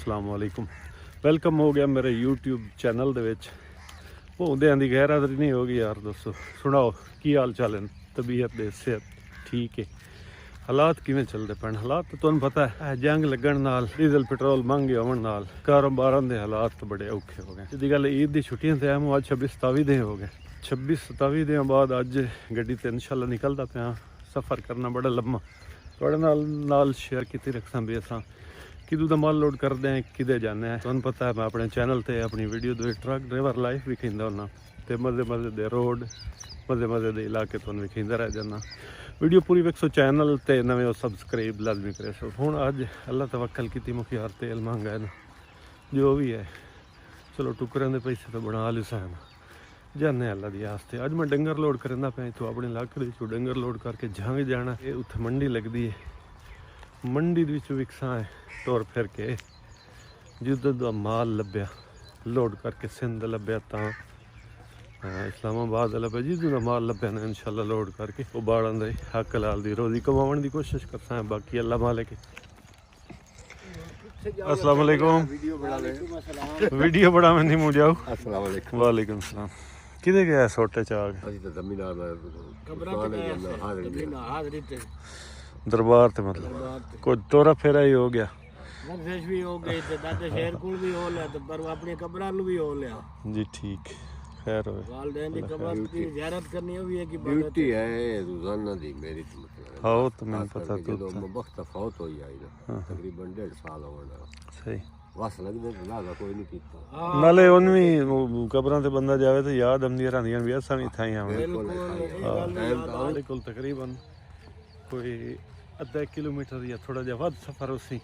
अस्सलाम वालेकुम। वेलकम हो गया मेरे यूट्यूब चैनल दे विच। भौंदियां दी गैरहाज़री नहीं होगी यार दोस्तों। सुनाओ की हाल चाल है, तबीयत दे सेहत ठीक है, हालात किवें चलदे पैण? हालात तो तुहानूं पता है जंग लगण नाल डीजल पेट्रोल महंगे होण नाल कारोबारां दे हालात तो बड़े औखे हो गए। सिद्धी गल ईद दी छुट्टियां ते आए अज 26-27 दिन हो गए। 26-27 दिन बाद अज गड्डी ते इंशाअल्लाह निकलदा पिया। सफ़र करना बड़ा लम्मा तुहाडे नाल शेयर कीती रखसां भी असां किदू दा माल लोड करदे हैं, किदे जाने हैं। तुहानूं पता है मैं अपने चैनल ते अपनी वीडियो दे ट्रक ड्राइवर लाइफ विखांदा हुन्ना ते मज़े मज़े दे रोड मज़े मज़े दे इलाके तुहानूं विखांदा रह जाना। वीडियो पूरी वेखो चैनल ते नवें हो सबसक्राइब लाजमी करे सो। हुण अज अल्लाह तवक्कल कीती मुख यार तेल महंगा है ना जो भी है, चलो टुकरियां दे पैसे तो बना लिसान जाने अल्लाह दी आस्ते। अज मैं डंगर लोड करना पिया इत्थों अपने इलाके दे डंगर लोड करके जंग जाना। ये उत्थे मंडी लगदी है, मंडी दे विच विकसां है टोर फिर के जिद्धर दा माल लभ्या लोड करके सिंध लभ्या तां इस्लामाबाद लभ्या जिद्धर दा माल लभ्या ना इंशाअल्लाह लोड करके वो बाड़ां दे हक हलाल दी रोजी कमाउण दी कोशिश करसां है। बाकी अल्लाह मालिक है। अस्सलाम वालेकुम। वीडियो बड़ा मैं नहीं मुझे जाओ। अस्सलाम वालेकुम। वालेकुम सलाम। किधे गया सोटे चाग दरबार ते मतलब कोई तोरा फेरा ही हो गया भी हो गई ते दादे शेर कुल भी हो लिया ते पर अपनी कब्रां नु भी हो लिया जी। ठीक खैर हो वालदैन दी कब्र की ज़ियारत करनी हो भी है कि ड्यूटी है रोजाना दी मेरी तो मतलब हाँ तो मैं पता तो जो वक्त फौत होई आई ना तकरीबन 1.5 साल होना सही बस लगदे लागा कोई नहीं कीता नाले उनवी कब्रां ते बंदा जावे तो याद आंदी रहंदियां भी असां भी थाई आवे। बिल्कुल तकरीबन कोई अद्धा किलोमीटर या थोड़ा जिहा वध सफर उसी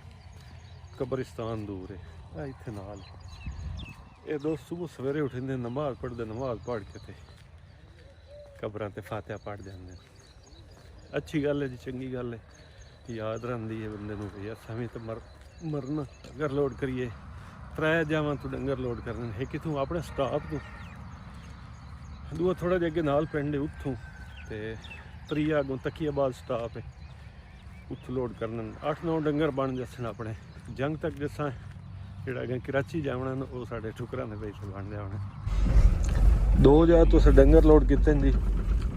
कब्रिस्तान दूर है इत्थे नाल। ये दोस्त सुबह सवेरे उठिंदे नमाज पढ़ते नमाज पढ़ के ते कब्रां ते फातिहा पढ़ जांदे। अच्छी गल है जी, चंगी गल है, याद रहिंदी है बंदे नूं भी असां भी ते मरना। अगर लोड करिए त्रै जावां तू डंगर लोड करने एक इत्थों अपने स्टाफ तू दूआ थोड़ा जिहा अगे नाल पिंड है उत्थों ते त्रीआ अगों तकियाबाद स्टाफ है उत्थों लोड करने 8-9 डंगर बन जसन अपने जंग तक जसा जेड़ा अगर कराची जावना वो साढ़े ठुकरां दे पैसे बन जाने। 2 जा तो डंगर लोड किते जी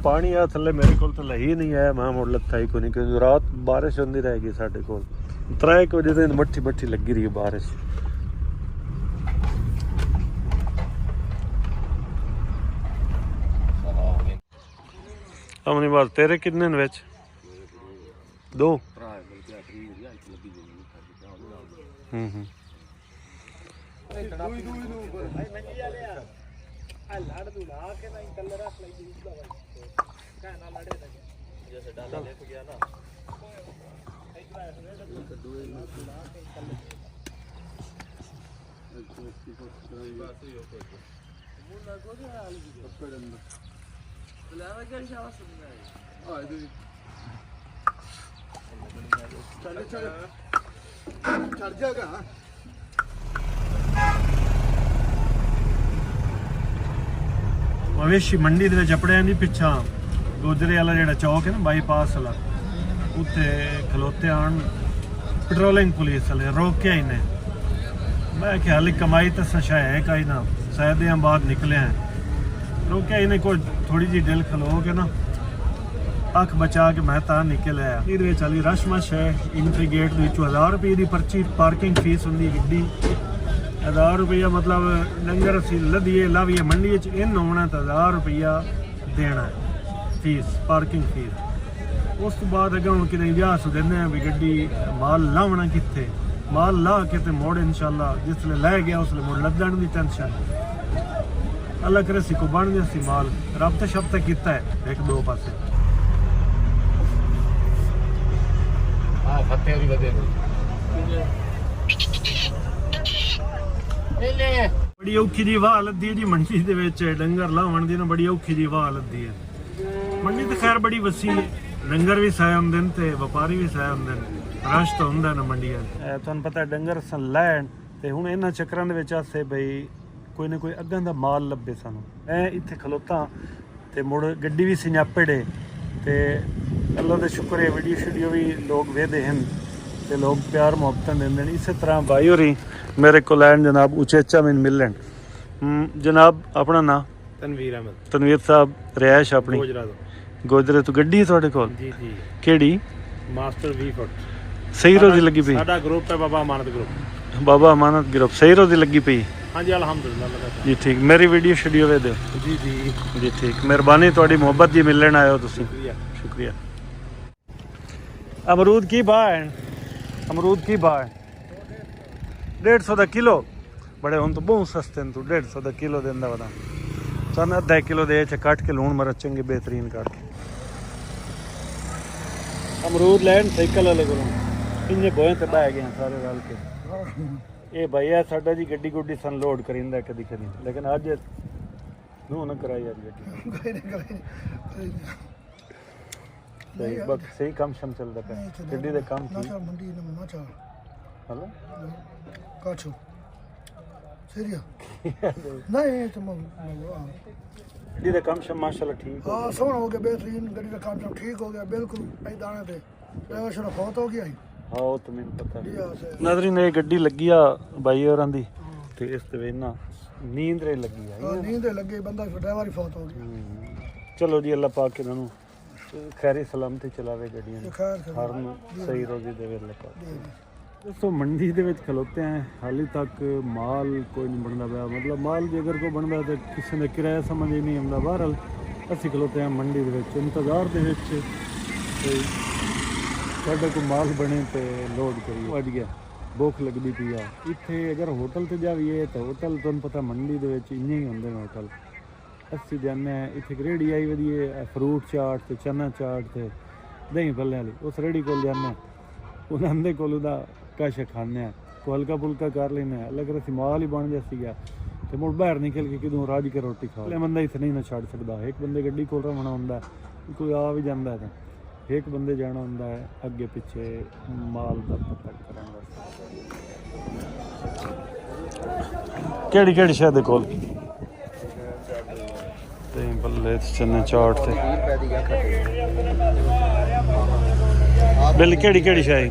पानी आ थले मेरे को तो लही नहीं आया मैं मुड़ लत्था ही को नहीं क्योंकि रात बारिश होंदी रहेगी साढ़े को 3 बजे तक मट्ठी मट्ठी लगी रही बारिश। अपनी बात तेरे कितने विच 2 चढ़ जाएगा। मवेशी मंडी दे विच अपड़ियां दी पिछा गोजरे वाला जेड़ा चौक है ना बाईपास वाला उत्थे खलोते आन पेट्रोलिंग पुलिस वाले रोके ही ने। मैं क्या हाली कमाई तो सशा है कहीं ना सैदियां बाद निकले हैं रोके ही ने कोई थोड़ी जी दिल खलो के ना अख बचा के मैं तां निकल आया। ये चली रश मश है एंट्री गेट 1000 रुपये की पर्ची पार्किंग फीस होंगी गड्डी 1000 रुपया मतलब डंगर असी लदिए लाविए मंडी इन होना तो 1000 रुपया देना है फीस पार्किंग फीस। उस तो बाद अगर हम कि इजाज़ देने भी गड्डी माल लावना कितने माल ला के ते मोड़ इंशाल्लाह जिसले लै गया उसले मोड़ लदण की टेंशन अल्लाह करे सी को बन गया सी माल रबते शब्ते किता है 1-2 पासे बड़ी औखी जी वाह लद्दी है जी मंडी दे विच डंगर लावण दी ना बड़ी औखी जी वाह लद्दी है। मंडी तो खैर बड़ी वसी है डंगर भी सह आंदे ने ते व्यापारी भी सह आंदे ने रश तो हुंदा ना मंडियां तुहानूं पता डंगर सन लैण ते हुण इन्हां चक्करां दे विच आसे बई कोई ना कोई अग्गां दा माल लभे सानूं। मैं इत्थे खलोता ते मुड़ गड्डी भी सिंजापड़े ते अल्लाह का शुक्र है वीडियो शीडियो भी लोग वेदे हैं ते लोग प्यार मुहब्बत देंदे। इस तरह भाई होरी मेरे को लैंड जनाब उचेचा में मिलन। जनाब अपना नाम? तनवीर अहमद। तनवीर साहब रिहायश अपनी गोजरा तो। गोजरे तो गड्डी है ਤੁਹਾਡੇ ਕੋਲ? जी जी। ਕਿਹੜੀ? Master V foot. ਸਹੀ ਰੋਜ਼ੀ ਲੱਗੀ ਪਈ? साडा ग्रुप है बाबा अमानत ग्रुप। ਬਾਬਾ ਅਮਾਨਤ ਗਰੁੱਪ ਸਹੀ ਰੋਜ਼ੀ ਲੱਗੀ ਪਈ? हाँ जी अल्हम्दुलिल्लाह लगा। ਜੀ ਠੀਕ। ਮੇਰੀ ਵੀਡੀਓ ਸ਼ਡਿਊਲ ਵੇ ਦਿਓ जी जी ਜੀ ਠੀਕ। ਮਿਹਰਬਾਨੀ ਤੁਹਾਡੀ ਮੁਹੱਬਤ ਜੀ ਮਿਲਣ ਆਇਓ ਤੁਸੀਂ। शुक्रिया। शुक्रिया। अमरूद की भाव है? अमरूद की भाव है? 150 का किलो। बड़े हूँ तो बहुत सस्ते हैं। तू 150 का किलो देंदा बता सन अद्धा किलो दे कट के लूण मरच चंगे बेहतरीन कट के। अमरूद लैन साइकिल वाले को इन्ने बोए तो बह गए सारे रल के। ये भैया साडा जी गड्डी गुड्डी सन लोड करिंदा कदी कदी, लेकिन अज नू ना कराई यार गड्डी। सही बस सही काम शम चलता पे गड्डी दे काम ठीक। मंडी ने माचा हेलो काछो सीरिया नहीं तो गड्डी दे काम शम माशाल्लाह ठीक हो हां सोना हो गया बेहतरीन गड्डी का काम सब ठीक हो गया बिल्कुल ऐ दाने थे ड्राइवर शरा फौत हो गया हाँ वो तो मैंने पता जी नजरी ने गड्डी लगी आ भाई होरां दी ते इस ते वे ना नींद रे लगी आ। नींद लगे बंदा ड्राइवर ही फौत हो गया। चलो जी अल्लाह पाक इन्हां खैरी सलामती चलावे गड्डियां खैर हर ਨੂੰ ਸਹੀ ਰੋਜ਼ੀ ਦੇਵੇ ਅੱਲਾਹ ਪਾਕ। दोस्तों मंडी ਦੇ ਵਿੱਚ ਖਲੋਤੇ हैं ਹਾਲੇ ਤੱਕ ਮਾਲ ਕੋਈ ਨਹੀਂ ਬਣਦਾ ਪਿਆ। मतलब ਮਾਲ ਜੇ ਅਗਰ ਕੋਈ ਬਣਦਾ ਤੇ ਕਿਸੇ ਨੇ ਕਿਰਾਇਆ ਸਮਝ ਹੀ ਨਹੀਂ ਆਉਂਦਾ। ਬਹਰਹਾਲ ਅਸੀਂ ਖਲੋਤੇ हैं ਮੰਡੀ ਦੇ ਵਿੱਚ ਇੰਤਜ਼ਾਰ ਦੇ ਵਿੱਚ ਤੇ ਸਾਡੇ ਕੋਲ ਮਾਲ ਬਣੇ ਤੇ ਲੋਡ ਕਰੀਏ। ਵੱਜ ਗਿਆ ਭੁੱਖ ਲੱਗਦੀ ਪਈ ਆ। ਇੱਥੇ ਅਗਰ ਹੋਟਲ ਤੇ ਜਾਵੀਏ ਤਾਂ ਹੋਟਲ ਤੁਹਾਨੂੰ ਪਤਾ ਮੰਡੀ ਦੇ ਵਿੱਚ ਇੰਨੇ ਹੀ ਹੁੰਦੇ ਨੇ ਹੋਟਲ। ਅਸੀਂ ਜਾਂਦੇ ਹਾਂ ਇੱਥੇ ਇੱਕ ਰੇਹੜੀ ਆਈ ਵਧੀਆ ਫਰੂਟ ਚਾਟ ਤੇ ਚਨਾ ਚਾਟ ਤੇ ਦਹੀਂ ਭੱਲੇ ਵਾਲੀ। ਉਸ ਰੇਹੜੀ ਕੋਲ ਜਾਂਦੇ ਹਾਂ ਉਹਨਾਂ ਦੇ ਕੋਲ ਉਹਦਾ ਕਾਸ਼ਾ ਖਾਂਦੇ ਹਾਂ ਕੋ ਹਲਕਾ ਫੁਲਕਾ ਕਰ ਲੈਂਦੇ ਹਾਂ। ਅਗਰ ਅਸੀਂ ਮਾਲ ਹੀ ਬਣ ਜਾ ਸੀਗਾ ਤੇ ਮੁੜ ਬਾਹਰ ਨਿਕਲ ਕੇ ਕਿਦੋਂ ਰਾਜ ਕੇ ਰੋਟੀ ਖਾ ਲੈ। ਬੰਦਾ ਇੱਥੇ ਨਹੀਂ ਨਾ ਛੱਡ ਸਕਦਾ। ਇੱਕ ਬੰਦੇ ਗੱਡੀ ਕੋਲ ਰਹਿਣਾ ਹੁੰਦਾ ਕੋਈ ਆ ਵੀ ਜਾਂਦਾ ਤਾਂ ਇੱਕ ਬੰਦੇ ਜਾਣਾ ਹੁੰਦਾ ਹੈ ਅੱਗੇ ਪਿੱਛੇ ਮਾਲ ਦਾ ਪਤਾ ਕਰਨ ਵਾਸਤੇ। ਕਿਹੜੀ ਕਿਹੜੀ ਸ਼ਾਇਦ ਦੇ ਕੋਲ ਤੇ ਬੱਲੇ ਚੰਨੇ ਚਾਟ ਤੇ ਬਿੱਲ ਕਿਹੜੀ ਕਿਹੜੀ ਸ਼ਾਇ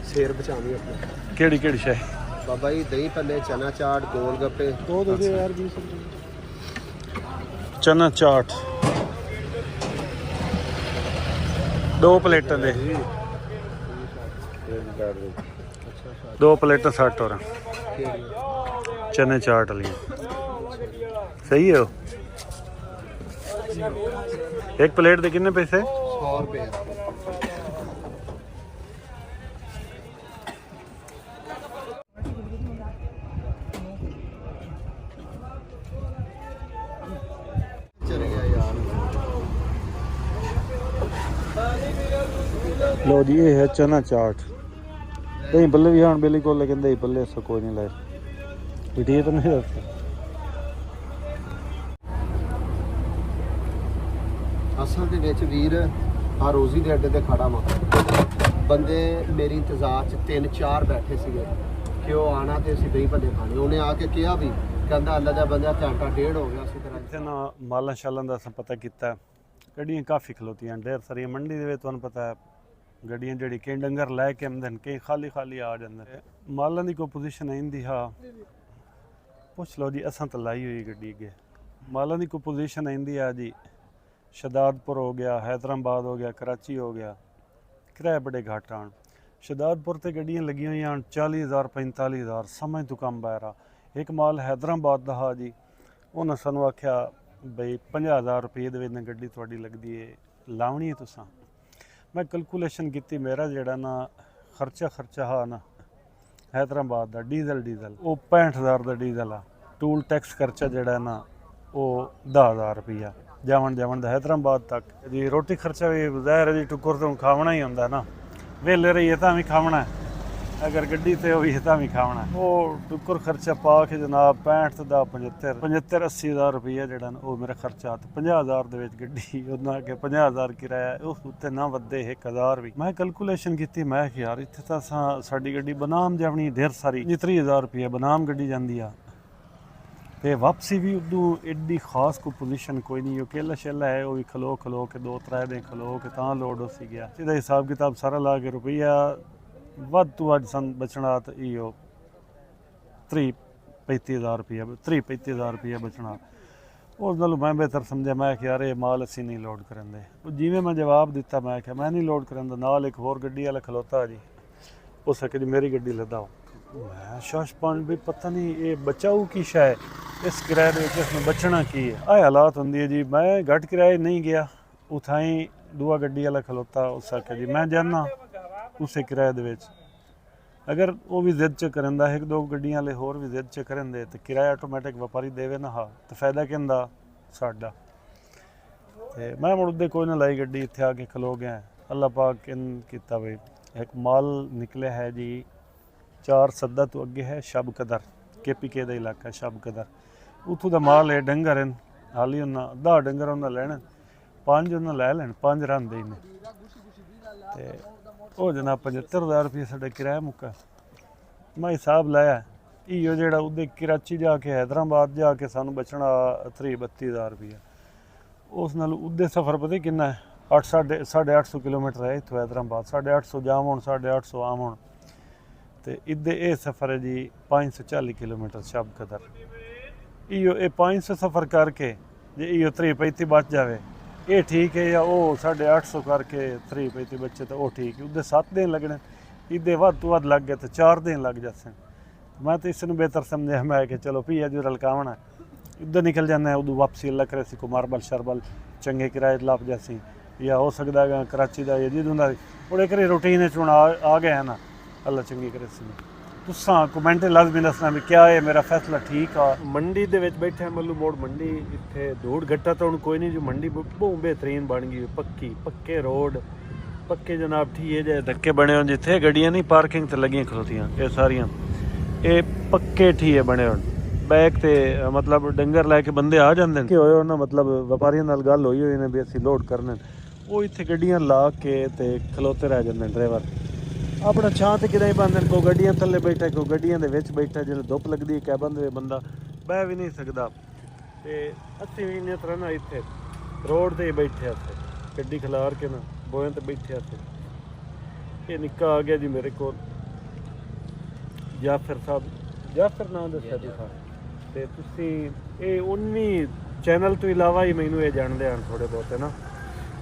शेर बचावी अपने ਕਿਹੜੀ ਕਿਹੜੀ ਸ਼ਾਇ बाबा जी दही भल्ले चना चाट गोल गप्पे दो दे दे यार 20 ਚਨਾ ਚਾਟ 2 ਪਲੇਟਾਂ ਦੇ 2 ਪਲੇਟਾਂ 60 ਹੋ ਰਹਾ ਚਨੇ ਚਾਟ ਵਾਲੀ सही है वो। एक प्लेट ਦੇ ਕਿੰਨੇ ਪੈਸੇ? 100 रुपए चल गया यार। लो जी ये है चना चाट। दही भल्ले भी हाँ बिल्कुल लेकिन दही भल्ले ऐसा कोई नहीं लाए ये तो नहीं रहता। ਅਸਲ ਦੇ ਵਿੱਚ ਵੀਰ ਆ ਰੋਜ਼ੀ ਦੇ ਅੱਡੇ ਤੇ ਖੜਾ ਵਾਂ। ਬੰਦੇ ਮੇਰੀ ਇੰਤਜ਼ਾਰ 'ਚ 3-4 ਬੈਠੇ ਸੀਗੇ ਕਿ ਉਹ ਆਣਾ ਤੇ ਅਸੀਂ ਦਹੀਂ ਭੱਲੇ ਖਾਣੇ। ਉਹਨੇ ਆ ਕੇ ਕਿਹਾ ਵੀ ਕਹਿੰਦਾ ਅੱਲਾ ਦਾ ਬੰਦਾ ਘੰਟਾ ਡੇਢ ਹੋ ਗਿਆ ਸੀ ਤੇਰਾ ਇੱਥੇ ਨਾ ਮਾਲਾਂ ਸ਼ਾਲਾਂ ਦਾ ਅਸੀਂ ਪਤਾ ਕੀਤਾ ਗੱਡੀਆਂ ਕਾਫੀ ਖਲੋਤੀਆਂ ਢੇਰ ਸਾਰੀਆਂ ਮੰਡੀ ਦੇ ਵਿੱਚ ਤੁਹਾਨੂੰ ਪਤਾ ਹੈ ਗੱਡੀਆਂ ਜਿਹੜੀ ਕਈ ਡੰਗਰ ਲੈ ਕੇ ਆਉਂਦੇ ਨੇ ਕਈ ਖਾਲੀ ਖਾਲੀ ਆ ਜਾਂਦੇ ਨੇ। ਮਾਲਾਂ ਦੀ ਕੋਈ ਪੋਜੀਸ਼ਨ ਆਂਦੀ ਹਾਂ ਪੁੱਛ ਲਓ ਜੀ ਅਸਾਂ ਤਾਂ ਲਾਈ ਹੋਈ ਗੱਡੀ ਅੱਗੇ। ਮਾਲਾਂ ਦੀ ਕੋਈ ਪੋਜੀਸ਼ਨ ਆਂਦੀ ਆ ਜੀ शहदादपुर हो गया हैदराबाद हो गया कराची हो गया किराए बड़े घट आन। शहदादपुर ते गड्डियां लगी हुई 40,000 45,000 समझ तो कम बाहर आ। एक माल हैदराबाद का हा जी उन्हें सानू आख्या बई 50,000 रुपये दे विच गड्डी तुहाडी लगदी है लावनी है तुसां। मैं कैलकुलेशन की मेरा जेड़ा ना खर्चा हा ना हैदराबाद का डीजल वो 65,000 का डीजल आ। टूल टैक्स खर्चा जेड़ा ना वो 10,000 रुपया ਜਾਵਣ ਦਾ ਹੈਦਰਾਬਾਦ ਤੱਕ ਜੀ। ਰੋਟੀ ਖਰਚਾ ਵੀ ਜ਼ਾਹਿਰ ਹੈ ਜੀ ਟੁੱਕਰ ਤੋਂ ਖਾਵਣਾ ਹੀ ਹੁੰਦਾ ਨਾ। ਵੇਲੇ ਰਹੀਏ ਤਾਂ ਵੀ ਖਾਵਣਾ ਅਗਰ ਗੱਡੀ ਤੇ ਹੋਈ ਤਾਂ ਵੀ ਖਾਵਣਾ। ਉਹ ਟੁੱਕਰ ਖਰਚਾ ਪਾ ਕੇ ਜਨਾਬ 65 ਦਾ 75 80,000 ਰੁਪਈਆ ਜਿਹੜਾ ਨਾ ਉਹ ਮੇਰਾ ਖਰਚਾ ਤੇ 50,000 ਦੇ ਵਿੱਚ ਗੱਡੀ ਉਹਨਾਂ ਕੇ 50,000 ਕਿਰਾਇਆ ਉਸ ਉੱਤੇ ਨਾ ਵੱਧੇ 1,000 ਵੀ। ਮੈਂ ਕੈਲਕੂਲੇਸ਼ਨ ਕੀਤੀ ਮੈਂ ਕਿ ਯਾਰ ਇੱਥੇ ਤਾਂ ਸਾਡੀ ਗੱਡੀ ਬਨਾਮ ਜਾਵਣੀ ਢੇਰ ਸਾਰੀ 30,000 ਰੁਪਈਆ ਬਨਾਮ ਗੱਡੀ ਜਾਂਦੀ ਆ ਤੇ ਵਾਪਸੀ ਵੀ ਉਦੋਂ ਐਡੀ ਖਾਸ ਕੋਈ ਪੋਜੀਸ਼ਨ ਕੋਈ ਨਹੀਂ। ਉਹ ਕੇਲਾ ਸ਼ੇਲਾ ਹੈ ਉਹ ਵੀ ਖਲੋ ਕੇ 2-3 ਦਿਨ ਖਲੋ ਕੇ ਤਾਂ ਲੋਡ ਹੋ ਸੀ ਗਿਆ। ਇਹਦਾ ਹਿਸਾਬ ਕਿਤਾਬ ਸਾਰਾ ਲਾ ਕੇ ਰੁਪਈਆ ਵੱਧ ਤੋਂ ਵੱਧ ਸਨ ਬਚਣਾ ਤਾਂ ਇਹੋ 30-35 ਹਜ਼ਾਰ ਰੁਪਇਆ ਬਚਣਾ। ਉਸ ਨਾਲ ਮੈਂ ਬਿਹਤਰ ਸਮਝਿਆ, ਮੈਂ ਕਿ ਯਾਰ ਇਹ ਮਾਲ ਅਸੀਂ ਨਹੀਂ ਲੋਡ ਕਰਨ ਦੇ। ਜਿਵੇਂ ਮੈਂ ਜਵਾਬ ਦਿੱਤਾ, ਮੈਂ ਕਿਹਾ ਮੈਂ ਨਹੀਂ ਲੋਡ ਕਰਨ ਦਾ। ਨਾਲ ਇੱਕ ਹੋਰ ਗੱਡੀ ਵਾਲਾ ਖਲੋਤਾ ਜੀ, ਹੋ ਸਕੇ ਜੀ ਮੇਰੀ ਗੱਡੀ ਲਦਾਓ। ਮੈਂ ਸ਼ਾਸ਼ਪਾਨ ਵੀ ਪਤਾ ਨਹੀਂ ਇਹ ਬਚਾਊ ਕੀ ਸ਼ੈ, ਇਸ ਕਿਰਾਏ ਦੇ ਵਿੱਚ ਇਸਨੂੰ ਬਚਣਾ ਕੀ ਹੈ। ਆਹ ਹਾਲਾਤ ਹੁੰਦੀ ਹੈ ਜੀ। ਮੈਂ ਘੱਟ ਕਿਰਾਏ ਨਹੀਂ ਗਿਆ, ਉਥਾਈ ਦੂਆ ਗੱਡੀ ਵਾਲਾ ਖਲੋਤਾ, ਉਸ ਆਖਿਆ ਜੀ ਮੈਂ ਜਾਣਾ ਉਸੇ ਕਿਰਾਏ ਦੇ ਵਿੱਚ। ਅਗਰ ਉਹ ਵੀ ਜ਼ਿੱਦ ਚ ਕਰਨ ਦਾ, ਇੱਕ ਦੋ ਗੱਡੀਆਂ ਵਾਲੇ ਹੋਰ ਵੀ ਜ਼ਿੱਦ ਚ ਕਰਨ ਦੇ, ਤੇ ਕਿਰਾਇਆ ਆਟੋਮੈਟਿਕ ਵਪਾਰੀ ਦੇਵੇ ਨਾ, ਹਾਂ ਤੇ ਫਾਇਦਾ ਕਿੰਦਾ ਸਾਡਾ। ਤੇ ਮੈਂ ਮੁੜ ਦੇ ਕੋਈ ਨਾ ਲਾਈ ਗੱਡੀ, ਇੱਥੇ ਆ ਕੇ ਖਲੋ ਗਿਆ। ਅੱਲਾ ਪਾਕ ਕਿਨ ਕੀਤਾ ਬਈ, ਇੱਕ ਮਾਲ ਨਿਕਲਿਆ ਹੈ ਜੀ 4 ਸੱਦਾ ਤੋਂ ਅੱਗੇ ਹੈ ਸ਼ਬ ਕਦਰ, KPK ਦਾ ਇਲਾਕਾ ਸ਼ਬ ਕਦਰ। ਉੱਥੋਂ ਦਾ ਮਾਲ ਹੈ, ਡੰਗਰ ਹਨ ਹਾਲੀ, ਉਹਨਾਂ 10 ਡੰਗਰ ਉਹਨਾਂ ਲੈਣ, 5 ਉਹਨਾਂ ਲੈ ਲੈਣ, 5 ਰਹਿੰਦੇ ਨੇ। ਤੇ ਉਹ ਜਨਾਬ 75,000 ਰੁਪਏ ਸਾਡਾ ਕਿਰਾਇਆ ਮੁੱਕਾ। ਮੈਂ ਹਿਸਾਬ ਲਾਇਆ, ਇਹੋ ਜਿਹੜਾ ਉਹਦੇ ਕਰਾਚੀ ਜਾ ਕੇ ਹੈਦਰਾਬਾਦ ਜਾ ਕੇ ਸਾਨੂੰ ਬਚਣਾ 32,000 ਰੁਪਇਆ। ਉਸ ਨਾਲ ਉਹਦੇ ਸਫ਼ਰ ਪਤਾ ਕਿੰਨਾ ਹੈ, 800-850 ਕਿਲੋਮੀਟਰ ਹੈ ਇੱਥੋਂ ਹੈਦਰਾਬਾਦ। 850 ਜਾਮ ਹੋਣ, 850 ਆਮ ਹੋਣ, ਤੇ ਇੱਦੇ ਇਹ ਸਫ਼ਰ ਹੈ ਜੀ 540 ਕਿਲੋਮੀਟਰ ਸ਼ਬ ਕਦਰ। ਇਹ 500 ਸਫ਼ਰ ਕਰਕੇ ਜੇ ਇਹ 33-35 ਬਚ ਜਾਵੇ ਇਹ ਠੀਕ ਹੈ, ਜਾਂ ਉਹ 850 ਕਰਕੇ 33-35 ਬੱਚੇ ਤਾਂ ਉਹ ਠੀਕ ਹੈ। ਉਹਦੇ 7 ਦਿਨ ਲੱਗਣੇ, ਇਹਦੇ ਵੱਧ ਤੋਂ ਵੱਧ ਲੱਗ ਗਏ ਤਾਂ 4 ਦਿਨ ਲੱਗ ਜਾਸੇ। ਮੈਂ ਤਾਂ ਇਸ ਨੂੰ ਬਿਹਤਰ ਸਮਝਿਆ, ਮੈਂ ਕਿ ਚਲੋ ਵੀ ਜੋ ਰਲਕਾਵਣਾ ਉੱਧਰ ਨਿਕਲ ਜਾਣਾ ਹੈ, ਉਦੋਂ ਵਾਪਸੀ ਅੱਲਾ ਕਰੇ ਸੀ ਕੋ ਮਾਰਬਲ ਸ਼ਰਬਲ ਚੰਗੇ ਕਿਰਾਏ ਲੱਭ ਜਾਸੀ, ਜਾਂ ਹੋ ਸਕਦਾ ਹੈਗਾ ਕਰਾਚੀ ਦਾ ਜਾਂ ਜਿੱਦੋਂ ਦਾ ਹੁਣ ਇੱਕ ਰੂਟੀਨ 'ਚ ਹੁਣ ਆ ਗਿਆ ਨਾ, ਅੱਲਾ ਚੰਗੀ ਕਰੇ ਸੀ। ਤੁਸਾਂ ਕਮੈਂਟ ਲਾਜ਼ਮੀ ਦੱਸਣਾ ਵੀ ਕਿਆ ਹੈ ਮੇਰਾ ਫੈਸਲਾ ਠੀਕ ਆ। ਮੰਡੀ ਦੇ ਵਿੱਚ ਬੈਠੇ ਮੱਲੂ ਮੋੜ ਮੰਡੀ, ਇੱਥੇ ਧੂੜ ਘੱਟਾ ਤਾਂ ਹੁਣ ਕੋਈ ਨਹੀਂ ਜੀ। ਮੰਡੀ ਬਹੁਤ ਬਿਹਤਰੀਨ ਬਣ ਗਈ, ਪੱਕੇ ਰੋਡ, ਪੱਕੇ ਜਨਾਬ ਠੀਏ ਜੇ ਧੱਕੇ ਬਣੇ ਹੋਣ, ਜਿੱਥੇ ਗੱਡੀਆਂ ਨਹੀਂ ਪਾਰਕਿੰਗ ਤੇ ਲੱਗੀਆਂ ਖਲੋਤੀਆਂ, ਇਹ ਸਾਰੀਆਂ ਇਹ ਪੱਕੇ ਠੀਏ ਬਣੇ ਹੋਣ। ਬੈਕ ਤੇ ਮਤਲਬ ਡੰਗਰ ਲੈ ਕੇ ਬੰਦੇ ਆ ਜਾਂਦੇ ਨੇ, ਕਿ ਹੋਏ ਉਹਨਾਂ ਮਤਲਬ ਵਪਾਰੀਆਂ ਨਾਲ ਗੱਲ ਹੋਈ ਹੋਈ ਨੇ ਵੀ ਅਸੀਂ ਲੋਡ ਕਰਨੇ, ਉਹ ਇੱਥੇ ਗੱਡੀਆਂ ਲਾ ਕੇ ਤੇ ਖਲੋਤੇ ਰਹਿ ਜਾਂਦੇ ਨੇ। ਡਰਾਈਵਰ ਆਪਣਾ ਛਾਂ ਤੇ ਕਿਰਾਏ ਬੰਦੇ ਨੇ, ਕੋਈ ਗੱਡੀਆਂ ਥੱਲੇ ਬੈਠਾ, ਕੋਈ ਗੱਡੀਆਂ ਦੇ ਵਿੱਚ ਬੈਠਾ। ਜਦੋਂ ਧੁੱਪ ਲੱਗਦੀ ਹੈ ਕੈਬਨ ਦੇ ਬੰਦਾ ਬਹਿ ਵੀ ਨਹੀਂ ਸਕਦਾ। ਤੇ ਅਸੀਂ ਵੀ ਇੰਨੇ ਤਰ੍ਹਾਂ ਨਾ ਇੱਥੇ ਰੋਡ ਤੇ ਬੈਠੇ, ਇੱਥੇ ਗੱਡੀ ਖਿਲਾਰ ਕੇ ਨਾ ਬੋਇਆਂ ਤੇ ਬੈਠੇ। ਇੱਥੇ ਇਹ ਨਿੱਕਾ ਆ ਗਿਆ ਜੀ ਮੇਰੇ ਕੋਲ, ਜਾਫਰ ਸਾਹਿਬ, ਜਾਫਰ ਨਾਮ ਦੱਸਿਆ ਜੀ ਸਾਹਿਬ। ਤੇ ਤੁਸੀਂ ਇਹ 19 ਚੈਨਲ ਤੋਂ ਇਲਾਵਾ ਹੀ ਮੈਨੂੰ ਇਹ ਜਾਣਦੇ ਹਨ ਥੋੜ੍ਹੇ ਬਹੁਤੇ ਨਾ।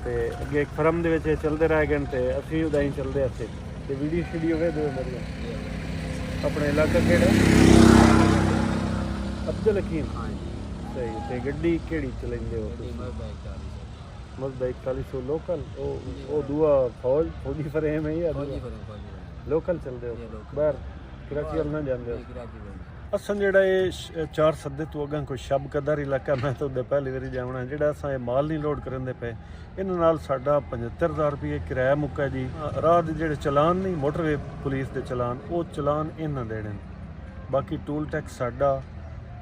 ਤੇ ਅੱਗੇ ਇੱਕ ਫਰਮ ਦੇ ਵਿੱਚ ਇਹ ਚੱਲਦੇ ਰਹੇ ਗਏ ਤੇ ਅਸੀਂ ਉਦਾਂ ਹੀ ਚੱਲਦੇ ਇੱਥੇ। ਤੇ ਵੀਡੀਓ ਵੇ ਦਿਓ ਮੇਰੇ ਆਪਣੇ ਇਲਾਕਾ ਕਿਹੜਾ? ਅਬਦੁਲ ਹਕੀਮ। ਸਹੀ। ਤੇ ਗੱਡੀ ਕਿਹੜੀ ਚਲਾਉਂਦੇ ਹੋ? Mazda 4100 local. ਉਹ ਦੂਆ ਫੌਜੀ ਫਰੇਮ ਹੈ ਜਾਂ ਲੋਕਲ ਚੱਲਦੇ ਹੋ? ਬਾਹਰ ਕਰਾਚੀ ਵੱਲ ਨਾ ਜਾਂਦੇ ਹੋ? ਅਸਾਂ ਜਿਹੜਾ ਇਹ 4 ਸੱਦੇ ਤੋਂ ਅੱਗੇ ਕੋਈ ਸ਼ਬ ਕਦਰ ਇਲਾਕਾ, ਮੈਂ ਤਾਂ ਉਹਦੇ ਪਹਿਲੀ ਵਾਰੀ ਜਾਵਣਾ। ਜਿਹੜਾ ਅਸਾਂ ਇਹ ਮਾਲ ਨਹੀਂ ਲੋਡ ਕਰਨ ਦੇ ਪਏ, ਇਹਨਾਂ ਨਾਲ ਸਾਡਾ 75,000 ਰੁਪਏ ਕਿਰਾਇਆ ਮੁੱਕਾ ਜੀ। ਰਾਹ ਦੇ ਜਿਹੜੇ ਚਲਾਨ ਨਹੀਂ, ਮੋਟਰਵੇ ਪੁਲਿਸ ਦੇ ਚਲਾਨ, ਉਹ ਚਲਾਨ ਇਹਨਾਂ ਦੇਣੇ ਨੇ। ਬਾਕੀ ਟੂਲ ਟੈਕਸ ਸਾਡਾ,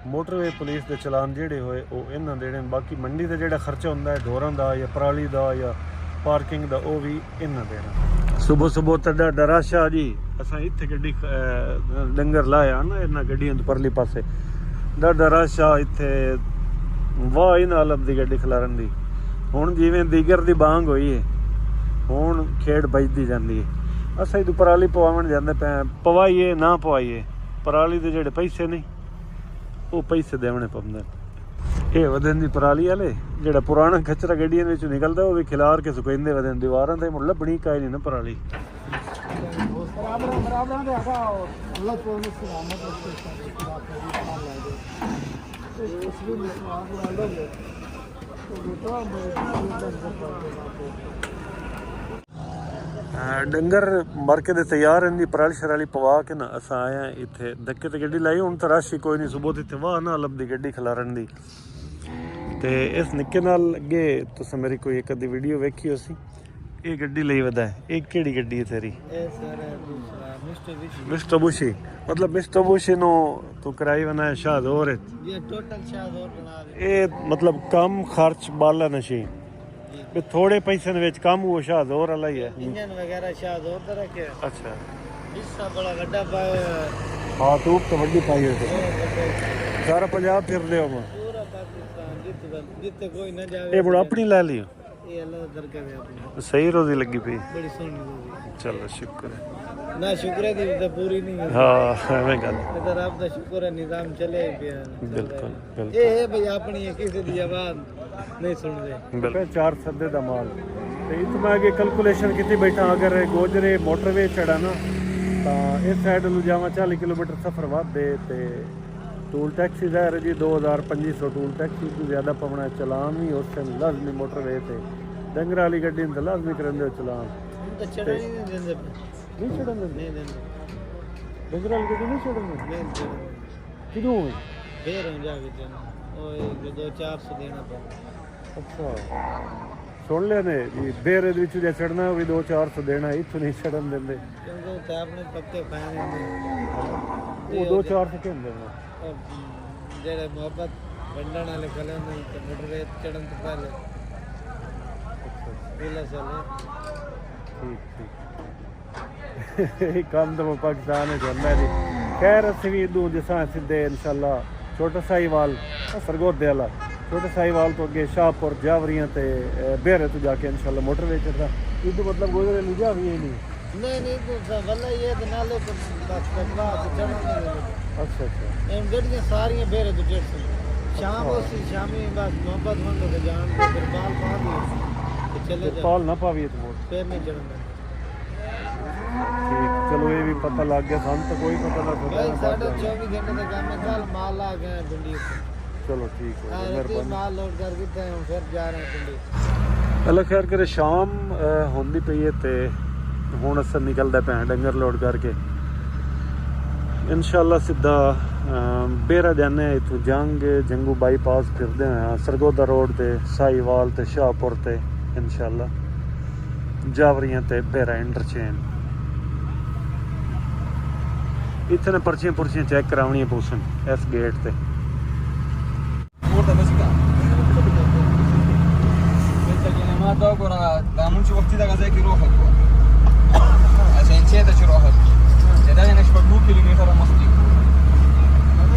ਮੋਟਰਵੇ ਪੁਲਿਸ ਦੇ ਚਲਾਨ ਜਿਹੜੇ ਹੋਏ ਉਹ ਇਹਨਾਂ ਦੇਣੇ ਨੇ। ਬਾਕੀ ਮੰਡੀ ਦਾ ਜਿਹੜਾ ਖਰਚਾ ਹੁੰਦਾ ਹੈ ਢੋਰਾਂ ਦਾ ਜਾਂ ਪਰਾਲੀ ਦਾ ਜਾਂ ਪਾਰਕਿੰਗ ਦਾ, ਉਹ ਵੀ ਇਹਨਾਂ ਦੇਣਾ। ਸੁਬਹ ਤੁਹਾਡਾ ਡਰਾਸ਼ਾ ਜੀ, ਅਸਾਂ ਇੱਥੇ ਗੱਡੀ ਡੰਗਰ ਲਾਇਆ ਨਾ ਇਹਨਾਂ ਗੱਡੀਆਂ ਤੋਂ ਪਰਲੀ ਪਾਸੇ, ਡਰਾਸ਼ਾ ਇੱਥੇ ਵਾਹ ਹੀ ਨਾ ਲੱਭਦੀ ਗੱਡੀ ਖਿਲਾਰਨ ਦੀ। ਹੁਣ ਜਿਵੇਂ ਦੀਗਰ ਦੀ ਬਾਂਗ ਹੋਈ ਹੈ, ਹੁਣ ਖੇਡ ਵੱਜਦੀ ਜਾਂਦੀ ਹੈ। ਅਸਾਂ ਇਹਦੋਂ ਪਰਾਲੀ ਪਵਾਉਣ ਜਾਂਦੇ ਪਏ, ਪਵਾਈਏ ਨਾ ਪਵਾਈਏ, ਪਰਾਲੀ ਦੇ ਜਿਹੜੇ ਪੈਸੇ ਨਹੀਂ ਉਹ ਪੈਸੇ ਦੇਵਣੇ ਪੈਂਦੇ। ਇਹ ਵਧਣ ਦੀ ਪਰਾਲੀ ਵਾਲੇ ਜਿਹੜਾ ਪੁਰਾਣਾ ਖਚਰਾ ਗੱਡੀਆਂ ਵਿੱਚ ਨਿਕਲਦਾ, ਉਹ ਵੀ ਖਿਲਾਰ ਕੇ ਸੁਕਾਉਂਦੇ ਵਧਣ ਦੀਵਾਰਾਂ ਤੇ ਮੁੜ ਲੱਭਣੀ ਕਾਈ ਨਹੀਂ ਨਾ ਪਰਾਲੀ। ਡੰਗਰ ਮਰ ਕੇ ਦੇ ਤਿਆਰ ਰਹਿੰਦੀ, ਪਰਾਲੀ ਸ਼ਰਾਲੀ ਪਵਾ ਕੇ ਨਾ ਅਸਾਂ ਆਇਆ ਇੱਥੇ। ਧੱਕੇ ਤੇ ਗੱਡੀ ਲਾਈ, ਹੁਣ ਤਾਂ ਰਸ਼ ਹੀ ਕੋਈ ਨਹੀਂ। ਸੁਬਹ ਤੇ ਵਾਹ ਨਾ ਲੱਭਦੀ ਗੱਡੀ ਖਿਲਾਰਨ ਦੀ। ਤੇ ਇਸ ਨਿੱਕੇ ਨਾਲ ਅੱਗੇ ਤੁਸੀਂ ਮੇਰੀ ਕੋਈ ਇੱਕ ਅੱਧੀ ਵੀਡੀਓ ਵੇਖੀ ਹੋ ਸੀ। ਇਹ ਗੱਡੀ ਲਈ ਵਧਾ ਹੈ, ਇਹ ਕਿਹੜੀ ਗੱਡੀ ਹੈ ਤੇਰੀ? ਮਿਸਟਰ ਬੁਸ਼ੀ। ਮਤਲਬ ਮਿਸਟਰ ਬੁਸ਼ੀ ਨੂੰ ਤੂੰ ਕਰਾਈ ਬਣਾ ਸ਼ਾਹਜ਼ੋਰ ਹੈ? ਇਹ ਮਤਲਬ ਕਮ ਖਰਚ ਵਾਲਾ ਨਸ਼ੀ, ਵੀ ਥੋੜੇ ਪੈਸੇ ਦੇ ਵਿੱਚ ਕੰਮ ਉਹ ਸ਼ਾਹਜ਼ੋਰ ਵਾਲਾ ਹੀ ਹੈ। ਇੰਜਨ ਵਗੈरह ਸ਼ਾਹਜ਼ੋਰ ਦਾ ਰੱਖਿਆ। ਅੱਛਾ। ਹਿੱਸਾ ਬੜਾ ਵੱਡਾ ਪਾਇਆ। ਹਾਂ ਤੂੰ ਤਾਂ ਵੱਡੀ ਪਾਈ ਹੋਈ ਸਾਰਾ ਪੰਜਾਬ ਫਿਰ ਲਿਓ ਮੈਂ ਪੂਰਾ ਪਾਕਿਸਤਾਨ ਜਿੱਥੇ ਕੋਈ ਨਾ ਜਾਵੇ। ਇਹ ਬੜਾ ਆਪਣੀ ਲੈ ਲਿਓ। ਇਹ ਅੱਲਾਹ ਦਾ ਦਰਗਾਹ ਹੈ ਆਪਣੀ। ਸਹੀ ਰੋਜ਼ੀ ਲੱਗੀ ਪਈ। ਬੜੀ ਸੋਹਣੀ ਰੋਜ਼ੀ। ਚਲੋ ਸ਼ੁਕਰ ਹੈ। ना शुक्र दी तो पूरी नहीं है हाँ एवें गल इधर रब दा शुक्र है निजाम चले पिया बिल्कुल बिल्कुल ये है भाई अपनी है किसी दी आवाज नहीं सुनदे बिल्कुल 4 सदे दा माल ते इत मैं अगे कैलकुलेशन कीती बैठा अगर गोजरे मोटरवे चढ़ा ना ਤਾਂ ਇਸ ਸਾਈਡ ਨੂੰ ਜਾਵਾਂ 40 ਕਿਲੋਮੀਟਰ ਸਫ਼ਰ ਵੱਧਦੇ ਤੇ ਟੂਲ ਟੈਕਸੀ ਦਾ ਹੈ ਜੀ 2500 ਟੂਲ ਟੈਕਸੀ ਤੋਂ ਜ਼ਿਆਦਾ ਪਵਣਾ ਚਲਾਨ ਵੀ ਉਸ ਟਾਈਮ ਲਾਜ਼ਮੀ ਮੋਟਰਵੇ ਤੇ ਡੰਗਰ ਵਾਲੀ ਗੱਡੀ ਨੂੰ ਤਾਂ ਲਾਜ਼ਮੀ ਕਰਨ ਦੇ ਚਲਾਨ तो चढ़ा ही नहीं देंदे ਨਹੀਂ ਛੱਡਣ ਦਿੰਦੇ नहीं देंदे ਡੰਗਰ ਵਾਲੀ ਗੱਡੀ ਨਹੀਂ ਛੱਡਣ ਦਿੰਦੇ नहीं देंदे ਕਿਦੋਂ फिर हम जाके देना ओ 2-400 देना पड़ा ਅੱਛਾ ਸੁਣ ਲਿਆ ਨੇ ਜੀ ਬੇਰ ਦੇ ਵਿੱਚ ਜੇ ਚੜਨਾ ਉਹ ਵੀ 2-400 ਦੇਣਾ ਇੱਥੋਂ ਨਹੀਂ ਛੱਡਣ ਦਿੰਦੇ क्योंकि ते अपने पक्के खाने में ਉਹ 2-400 ਹੁੰਦੇ ਨੇ ਜਿਹੜੇ ਮੁਹੱਬਤ ਵੰਡਣ ਵਾਲੇ ਖਲੇ ਹੁੰਦੇ ਨੇ ਤੇ ਮੋਟਰਵੇ ਚੜਨ ਤੋਂ ਪਹਿਲੇ ਪਹਿਲਾ ਸਾਲੇ ਠੀਕ ਇਹ ਕੰਮ ਤਾਂ ਪਾਕਿਸਤਾਨ ਵਿੱਚ ਹੁੰਦਾ ਜੀ ਖੈਰ ਅਸੀਂ ਵੀ ਦੂ ਜਿਸਾਂ ਸਿੱਧੇ ਇਨਸ਼ਾਅੱਲਾ ਛੋਟਾ ਸਾਈਵਾਲ ਸਰਗੋਦੇ ਵਾਲਾ ਛੋਟੇ ਸਾਈਵਾਲ ਤੋਂ ਅੱਗੇ ਸ਼ਾਹਪੁਰ ਜਾਵਰੀਆਂ ਤੇ ਬੇਰੇ ਤੋਂ ਜਾ ਕੇ ਇਨਸ਼ਾਅੱਲਾ ਮੋਟਰਵੇ ਚੜਦਾ ਇਹਦਾ ਮਤਲਬ ਗੋਜਰੇ ਨੂੰ ਜਾ ਵੀ ਇਹ ਨਹੀਂ नहीं तो वल्ला ये तो नाले तो बस कटवा चढ़न नहीं अच्छा अच्छा एम गड्डियां सारियां बेरे तो डेढ़ सौ शाम होसी शामी बस मोहब्बत वंड के जान के फिर बाल पा दिए तो चले जा पाल ना पावी तो मोट फिर नहीं चढ़न ठीक चलो ये भी पता लग गया हम तो कोई पता ना भाई चला 24 घंटे का काम है कल माल आ गए पिंडी से चलो ठीक है राती मेहरबानी माल लोड कर के हम फिर जा रहे हैं पिंडी ਅੱਲਾ ਖੈਰ ਕਰੇ ਸ਼ਾਮ ਹੁੰਦੀ ਪਈ ਹੈ ਤੇ ਹੁਣ ਅਸਾਂ ਨਿਕਲਦਾ ਪਿਆ ਡੰਗਰ ਲੋਡ ਕਰਕੇ ਇਨਸ਼ਾਅੱਲਾ ਸਿੱਧਾ ਬੇਰਾ ਜਾਣੇ ਇਥੋਂ ਜੰਗੂ ਬਾਈਪਾਸ ਫਿਰਦੇ ਆ ਸਰਗੋਦਾ ਰੋਡ ਤੇ ਸਾਈਵਾਲ ਤੇ ਸ਼ਾਹਪੁਰ ਤੇ ਇਨਸ਼ਾਅੱਲਾ ਜਾਵਰੀਆਂ ਤੇ ਬੇਰਾ ਇੰਟਰਚੇਂਜ ਇੱਥੇ ਨੇ ਪਰਚੀਆਂ ਚੈੱਕ ਕਰਾਉਣੀਆਂ ਪੂਸਣ ਇਸ ਗੇਟ ਤੇ ما تقول دامون شو وقتي ده غزاك يروحك عشان كده تروحك ده هنا شبه 2 كيلومتر مصري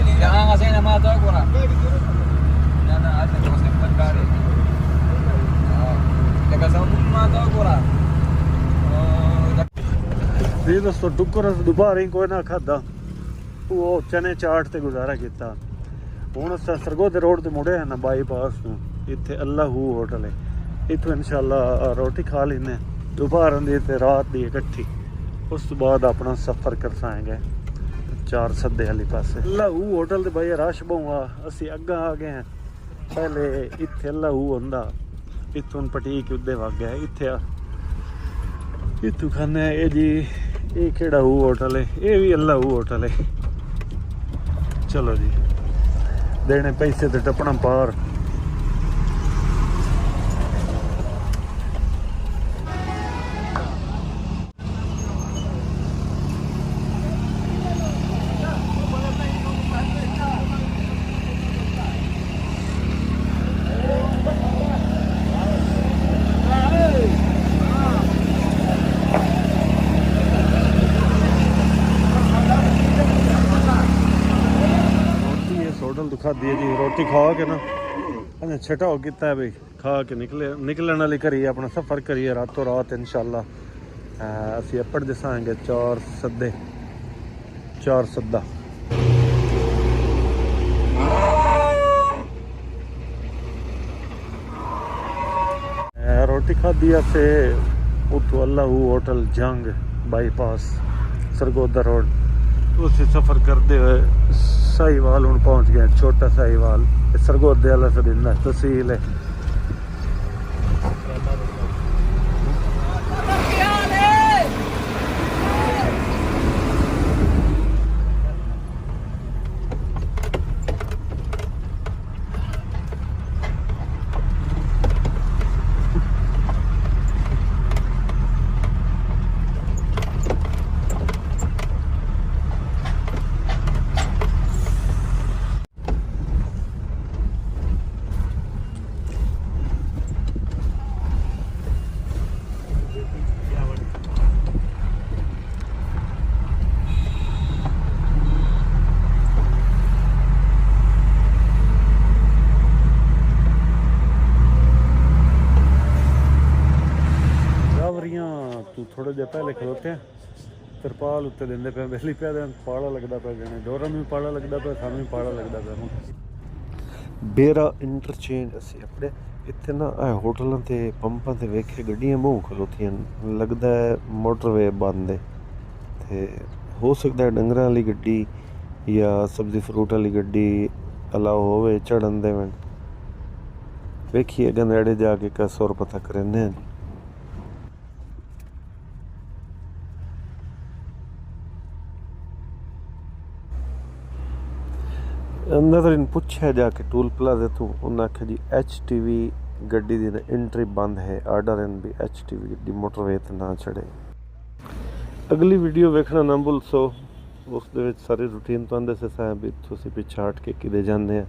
اللي انا غزينا ما تقول انا عايز اوصل بالكاري ده غزاون ما تقول ਵੀ ਦੋਸਤੋ ਡੁੱਕਰ ਦੁਬਾਰਾ ਹੀ ਕੋਈ ਨਾ ਖਾਦਾ ਉਹ ਚਨੇ ਚਾਟ ਤੇ ਗੁਜ਼ਾਰਾ ਕੀਤਾ ਹੁਣ ਅਸਾਂ ਸਰਗੋਦੇ ਰੋਡ ਤੇ ਮੁੜੇ ਹਨ ਬਾਈਪਾਸ ਨੂੰ ਇੱਥੇ ਅੱਲਾਹੂ ਹੋਟਲ ਹੈ ਇੱਥੋਂ ਇਨਸ਼ਾਅੱਲਾ ਰੋਟੀ ਖਾ ਲੈਨੇ ਦੁਪਹਿਰ ਦੀ ਤੇ ਰਾਤ ਦੀ ਇਕੱਠੀ ਉਸ ਤੋਂ ਬਾਅਦ ਆਪਣਾ ਸਫ਼ਰ ਕਰਸਾਂਗੇ 4 ਸੱਦੇ ਵਾਲੀ ਪਾਸੇ ਅੱਲਾਹੂ ਹੋਟਲ ਤੇ ਬਈ ਰਸ਼ ਬਹੁਆ ਅਸੀਂ ਅੱਗਾ ਆ ਗਏ ਹਾਂ ਪਹਿਲੇ ਇੱਥੇ ਅੱਲਾਹੂ ਹੁੰਦਾ ਇੱਥੋਂ ਪਟੀਕ ਉੱਦੇ ਵਗ ਗਿਆ ਇੱਥੇ ਆ ਇੱਥੋਂ ਖਾਣੇ ਇਹ ਜੀ ਇਹ ਕਿਹੜਾ ਹੂ ਹੋਟਲ ਹੈ ਇਹ ਵੀ ਅੱਲਾਹੂ ਹੋਟਲ ਹੈ ਚਲੋ ਜੀ ਦੇਣੇ ਪੈਸੇ ਤੇ ਟੱਪਣਾ ਪਾਰ होटल तो खाधी है जी रोटी खा के ना अने छटाओ किता है भाई खा के निकलने वाली करिए अपना सफ़र करिए रातों रात इंशाल्लाह असी अपड़ दसांगे 4 सद्दा रोटी खाधी से उतो अल्लाहू होटल जंग बाईपास सरगोदा रोड उसे सफ़र करते हुए साहिवाल हूँ पहुँच गए छोटा साहिवाल सरगोदे वाला सदिंदा तहसील है थोड़े देर पहले खलोते हैं ਤਰਪਾਲ ਉੱਤੇ ਦਿੰਦੇ ਪਏ ਵੇਲੀ ਪਿਆ ਦੇ ਪਾਲਾ ਲੱਗਦਾ ਪਿਆ ਜਿਵੇਂ ਡੋਰਾਂ ਨੂੰ ਵੀ ਪਾਲਾ ਲੱਗਦਾ ਪਿਆ ਸਾਨੂੰ ਵੀ ਪਾਲਾ ਲੱਗਦਾ ਪਿਆ ਹੁਣ ਬੇਰਾ ਇੰਟਰਚੇਂਜ ਅਸੀਂ ਆਪਣੇ ਇੱਥੇ ਨਾ ਹੋਟਲਾਂ ਤੇ ਪੰਪਾਂ ਤੇ ਵੇਖੇ ਗੱਡੀਆਂ ਬਹੁਤ ਖਲੋਤੀਆਂ ਲੱਗਦਾ ਹੈ ਮੋਟਰਵੇ ਬੰਦ ਹੈ ਤੇ ਹੋ ਸਕਦਾ ਹੈ ਡੰਗਰਾਂ ਵਾਲੀ ਗੱਡੀ ਜਾਂ ਸਬਜ਼ੀ ਫਰੂਟ ਵਾਲੀ ਗੱਡੀ ਅਲਾਓ ਹੋਵੇ ਚੜਨ ਦੇਵਣ ਵੇਖੀਏ ਨੇੜੇ ਜਾ ਕੇ ਕਾ ਸੁਰ ਪਤਾ ਕਰਨੇ ਆ ਅੰਦਰ ਇਹਨੂੰ ਪੁੱਛਿਆ ਜਾ ਕੇ ਟੂਲ ਪਲਾਜ਼ੇ ਤੋਂ ਉਹਨਾਂ ਆਖਿਆ ਜੀ HTV ਗੱਡੀ ਦੀ ਐਂਟਰੀ ਬੰਦ ਹੈ ਆਰਡਰ ਐਨ ਵੀ HTV ਗੱਡੀ ਮੋਟਰਵੇ ਤੇ ਨਾ ਚੜੇ ਅਗਲੀ ਵੀਡੀਓ ਵੇਖਣਾ ਨਾ ਭੁੱਲੋ ਉਸ ਦੇ ਵਿੱਚ ਸਾਰੀ ਰੂਟੀਨ ਤੁਹਾਨੂੰ ਦੱਸਿਆ ਵੀ ਤੁਸੀਂ ਪਿੱਛੇ ਹਟ ਕੇ ਕਿਤੇ ਜਾਂਦੇ ਆ